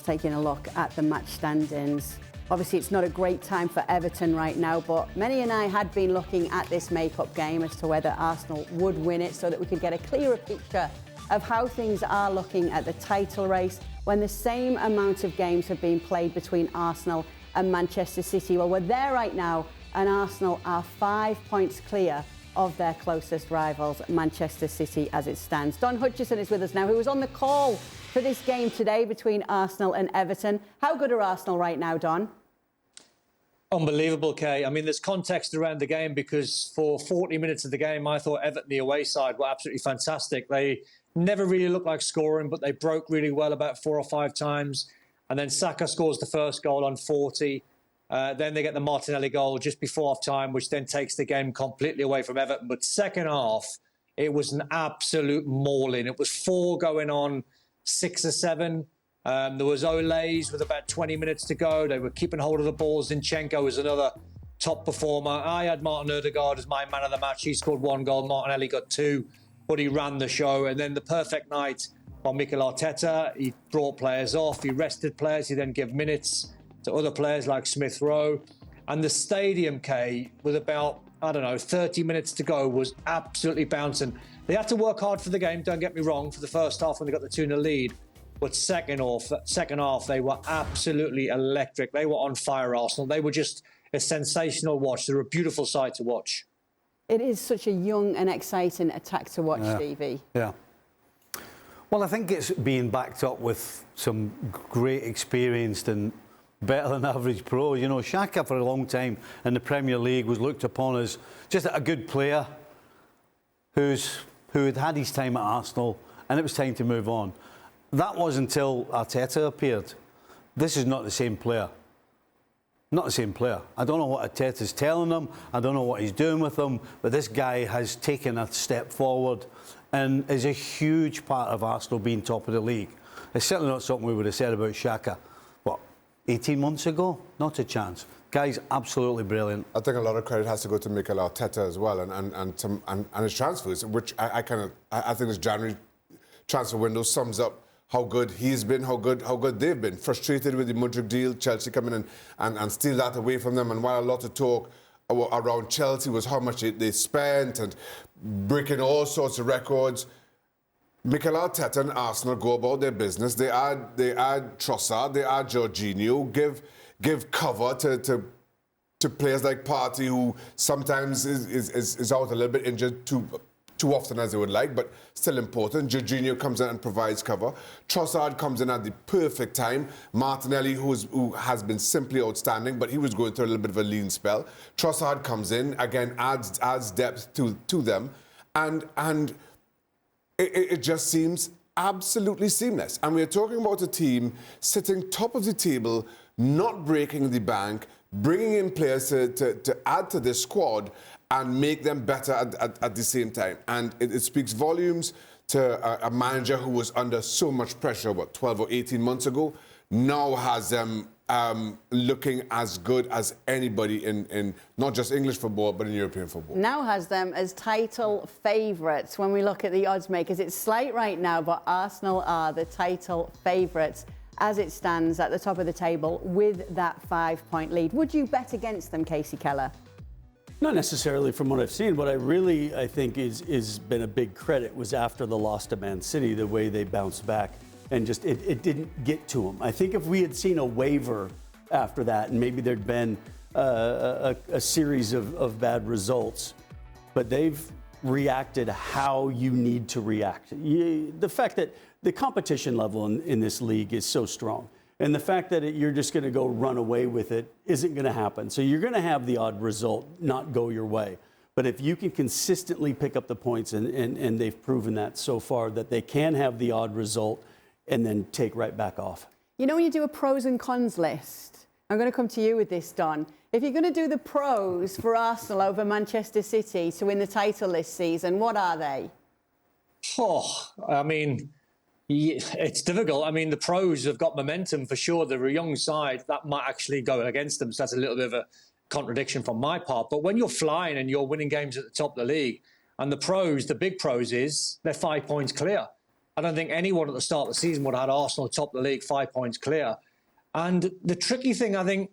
taking a look at the match standings. Obviously, it's not a great time for Everton right now, but Many and I had been looking at this make-up game as to whether Arsenal would win it so that we could get a clearer picture of how things are looking at the title race when the same amount of games have been played between Arsenal and Manchester City. Well, we're there right now, and Arsenal are 5 points clear of their closest rivals, Manchester City, as it stands. Don Hutchison is with us now, who was on the call for this game today between Arsenal and Everton. How good are Arsenal right now, Don? Unbelievable, Kay. I mean, there's context around the game because for 40 minutes of the game, I thought Everton, the away side, were absolutely fantastic. They never really looked like scoring, but they broke really well about 4 or 5 times. And then Saka scores the first goal on 40. Then they get the Martinelli goal just before half-time, which then takes the game completely away from Everton. But second half, it was an absolute mauling. It was 4 going on 6 or 7. There was Ole's with about 20 minutes to go. They were keeping hold of the ball. Zinchenko was another top performer. I had Martin Ødegaard as my man of the match. He scored 1 goal. Martinelli got 2, but he ran the show. And then the perfect night on Mikel Arteta. He brought players off. He rested players. He then gave minutes to other players like Smith Rowe. And the stadium, Kay, with about, 30 minutes to go, was absolutely bouncing. They had to work hard for the game, don't get me wrong, for the first half when they got the 2-0 lead. But second half, they were absolutely electric. They were on fire, Arsenal. They were just a sensational watch. They were a beautiful sight to watch. It is such a young and exciting attack to watch, Stevie. Yeah. Well, I think it's being backed up with some great experienced and better than average pros. You know, Xhaka for a long time in the Premier League was looked upon as just a good player who had had his time at Arsenal, and it was time to move on. That was until Arteta appeared. This is not the same player. Not the same player. I don't know what Arteta's telling them. I don't know what he's doing with them. But this guy has taken a step forward and is a huge part of Arsenal being top of the league. It's certainly not something we would have said about Xhaka. What, 18 months ago? Not a chance. Guy's absolutely brilliant. I think a lot of credit has to go to Mikel Arteta as well, and his transfers, which I think this January transfer window sums up how good he's been, how good they've been. Frustrated with the Mudryk deal, Chelsea coming in and steal that away from them. And while a lot of talk around Chelsea was how much they spent and breaking all sorts of records, Mikel Arteta and Arsenal go about their business. They add Trossard, they add Jorginho, give cover to players like Partey, who sometimes is out a little bit injured too often as they would like, but still important. Jorginho comes in and provides cover. Trossard comes in at the perfect time. Martinelli, who has been simply outstanding, but he was going through a little bit of a lean spell. Trossard comes in, again, adds depth to them. And it just seems absolutely seamless. And we're talking about a team sitting top of the table, not breaking the bank, bringing in players to add to this squad and make them better at the same time. And it speaks volumes to a manager who was under so much pressure, 12 or 18 months ago, now has them looking as good as anybody in not just English football, but in European football. Now has them as title favourites when we look at the odds makers. It's slight right now, but Arsenal are the title favourites as it stands at the top of the table with that 5-point lead. Would you bet against them, Casey Keller? Not necessarily from what I've seen. What I think is been a big credit was after the loss to Man City, the way they bounced back and just it didn't get to them. I think if we had seen a waiver after that, and maybe there'd been a series of bad results, but they've reacted how you need to react. The fact that the competition level in this league is so strong. And the fact that you're just going to go run away with it isn't going to happen. So you're going to have the odd result not go your way. But if you can consistently pick up the points, and they've proven that so far, that they can have the odd result and then take right back off. You know, when you do a pros and cons list, I'm going to come to you with this, Don. If you're going to do the pros for Arsenal over Manchester City to win the title this season, what are they? It's difficult. I mean, the pros have got momentum for sure. They're a young side. That might actually go against them. So that's a little bit of a contradiction from my part. But when you're flying and you're winning games at the top of the league, and the big pros is they're 5 points clear. I don't think anyone at the start of the season would have had Arsenal top of the league 5 points clear. And the tricky thing, I think,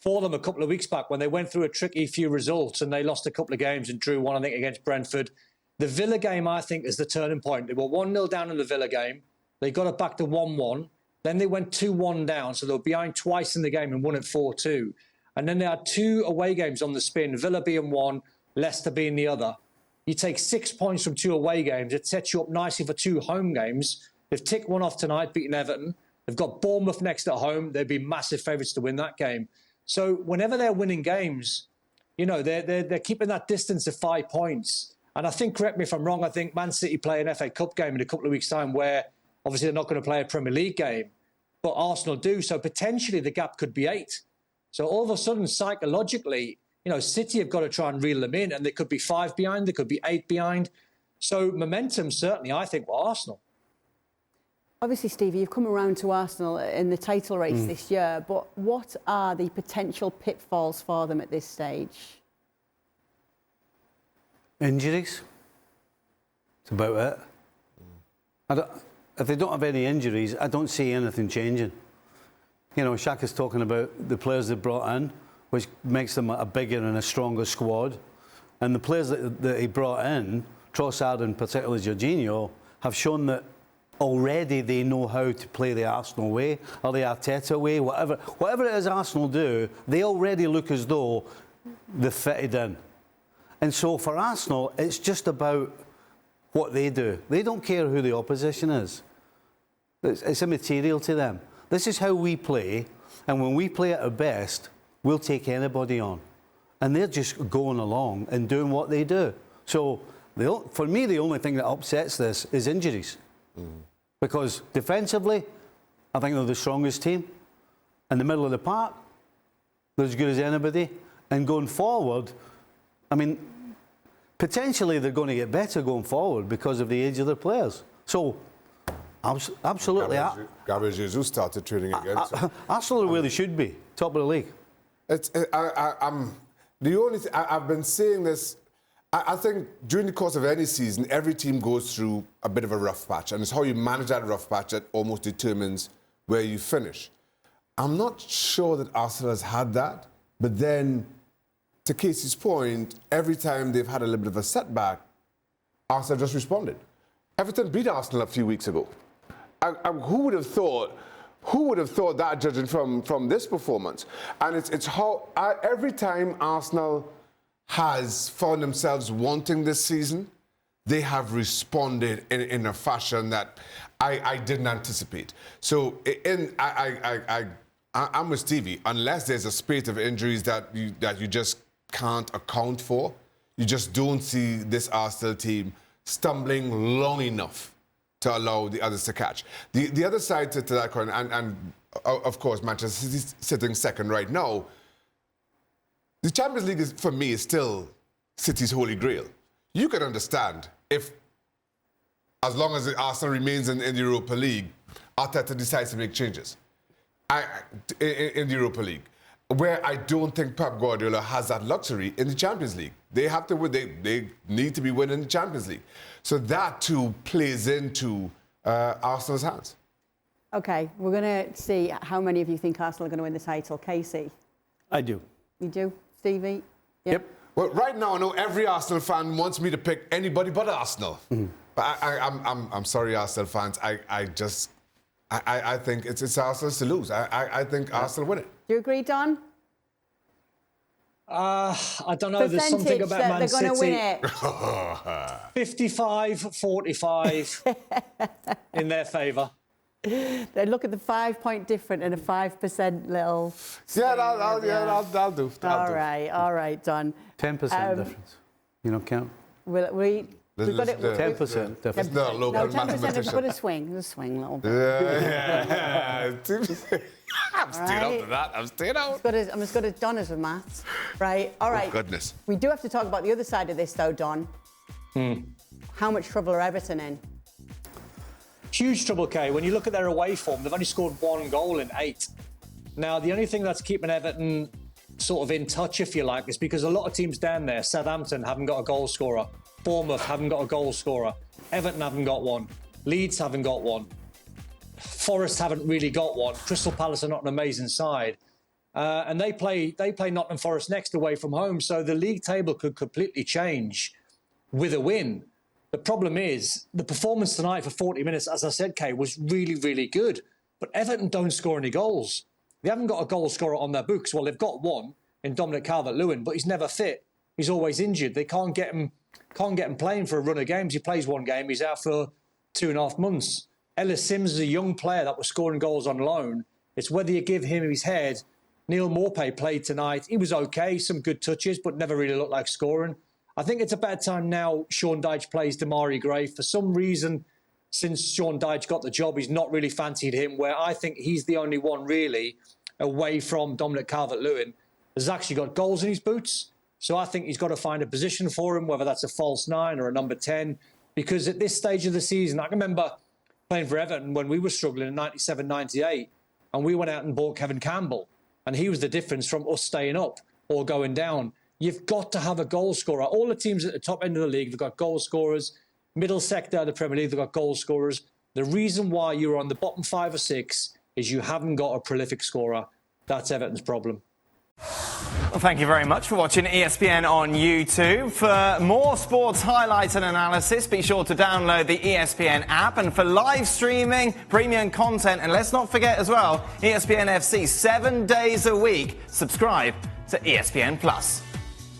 for them a couple of weeks back when they went through a tricky few results and they lost a couple of games and drew one, I think, against Brentford. The Villa game, I think, is the turning point. They were 1-0 down in the Villa game. They got it back to 1-1. Then they went 2-1 down. So they were behind twice in the game and won it 4-2. And then they had 2 away games on the spin, Villa being one, Leicester being the other. You take 6 points from 2 away games. It sets you up nicely for 2 home games. They've ticked one off tonight, beating Everton. They've got Bournemouth next at home. They'd be massive favourites to win that game. So whenever they're winning games, you know, they're keeping that distance of 5 points. And I think, correct me if I'm wrong, I think Man City play an FA Cup game in a couple of weeks' time where obviously they're not going to play a Premier League game, but Arsenal do. So potentially the gap could be 8. So all of a sudden, psychologically, you know, City have got to try and reel them in, and they could be 5 behind, they could be 8 behind. So momentum, certainly, I think, for Arsenal. Obviously, Stevie, you've come around to Arsenal in the title race this year, but what are the potential pitfalls for them at this stage? Injuries. That's about it. If they don't have any injuries, I don't see anything changing. You know, Xhaka's talking about the players they brought in, which makes them a bigger and a stronger squad. And the players that he brought in, Trossard and particularly Jorginho, have shown that already they know how to play the Arsenal way, or the Arteta way, whatever it is Arsenal do, they already look as though they're fitted in. And so for Arsenal, it's just about what they do. They don't care who the opposition is. It's immaterial to them. This is how we play, and when we play at our best, we'll take anybody on. And they're just going along and doing what they do. So for me, the only thing that upsets this is injuries. Because defensively, I think they're the strongest team. In the middle of the park, they're as good as anybody. And going forward, I mean, potentially they're going to get better going forward because of the age of their players. So, absolutely. Gabriel Jesus started training again. Arsenal are where they should be, top of the league. I'm the only thing, I've been saying this. I think during the course of any season, every team goes through a bit of a rough patch, and it's how you manage that rough patch that almost determines where you finish. I'm not sure that Arsenal has had that, but then, to Casey's point, every time they've had a little bit of a setback, Arsenal just responded. Everton beat Arsenal a few weeks ago. Who would have thought? Who would have thought that, judging from this performance? And it's how every time Arsenal has found themselves wanting this season, they have responded in a fashion that I didn't anticipate. So I'm with Stevie. Unless there's a spate of injuries that you just can't account for, you just don't see this Arsenal team stumbling long enough to allow the others to catch. The other side to that coin, and of course Manchester City's sitting second right now. The Champions League, for me, is still City's holy grail. You can understand if, as long as Arsenal remains in the Europa League, Arteta decides to make changes in the Europa League, where I don't think Pep Guardiola has that luxury in the Champions League. They have to win. They need to be winning the Champions League. So that, too, plays into Arsenal's hands. OK, we're going to see how many of you think Arsenal are going to win the title. Casey? I do. You do? Stevie? Yep. Well, right now, I know every Arsenal fan wants me to pick anybody but Arsenal. But I'm sorry, Arsenal fans. I think it's Arsenal's to lose. I think Arsenal win it. Do you agree, Don? I don't know. There's something about Man City. They're going to win it. 55-45 in their favour. They look at the 5-point difference and a 5% little... Yeah, I'll do. All right, Don. 10% difference. You don't count. We've got it. 10% difference. No, local 10% is a swing. Just swing a little bit. Yeah. I'm staying out of that. I'm staying out. I'm as good as Don is with maths. Right, all right. Oh, goodness. We do have to talk about the other side of this, though, Don. How much trouble are Everton in? Huge trouble, Kay. When you look at their away form, they've only scored 1 goal in 8. Now, the only thing that's keeping Everton sort of in touch, if you like, is because a lot of teams down there, Southampton haven't got a goal scorer. Bournemouth haven't got a goal scorer. Everton haven't got one. Leeds haven't got one. Forest haven't really got one. Crystal Palace are not an amazing side. And they play Nottingham Forest next away from home. So the league table could completely change with a win. The problem is the performance tonight for 40 minutes, as I said, Kay, was really, really good. But Everton don't score any goals. They haven't got a goal scorer on their books. Well, they've got one in Dominic Calvert-Lewin, but he's never fit. He's always injured. They can't get him playing for a run of games. He plays one game, he's out for 2.5 months. Ellis Sims is a young player that was scoring goals on loan. It's whether you give him his head. Neil Maupay played tonight. He was okay, some good touches, but never really looked like scoring. I think it's a better time now Sean Dyche plays Damari Gray. For some reason, since Sean Dyche got the job, he's not really fancied him, where I think he's the only one really away from Dominic Calvert-Lewin has actually got goals in his boots. So I think he's got to find a position for him, whether that's a false 9 or a number 10, because at this stage of the season, I can remember playing for Everton when we were struggling in 97, 98, and we went out and bought Kevin Campbell, and he was the difference from us staying up or going down. You've got to have a goal scorer. All the teams at the top end of the league, they've got goal scorers. Middle sector of the Premier League, they've got goal scorers. The reason why you're on the bottom 5 or 6 is you haven't got a prolific scorer. That's Everton's problem. Well, thank you very much for watching ESPN on YouTube. For more sports highlights and analysis, be sure to download the ESPN app. And for live streaming, premium content, and let's not forget as well, ESPN FC 7 days a week. Subscribe to ESPN Plus.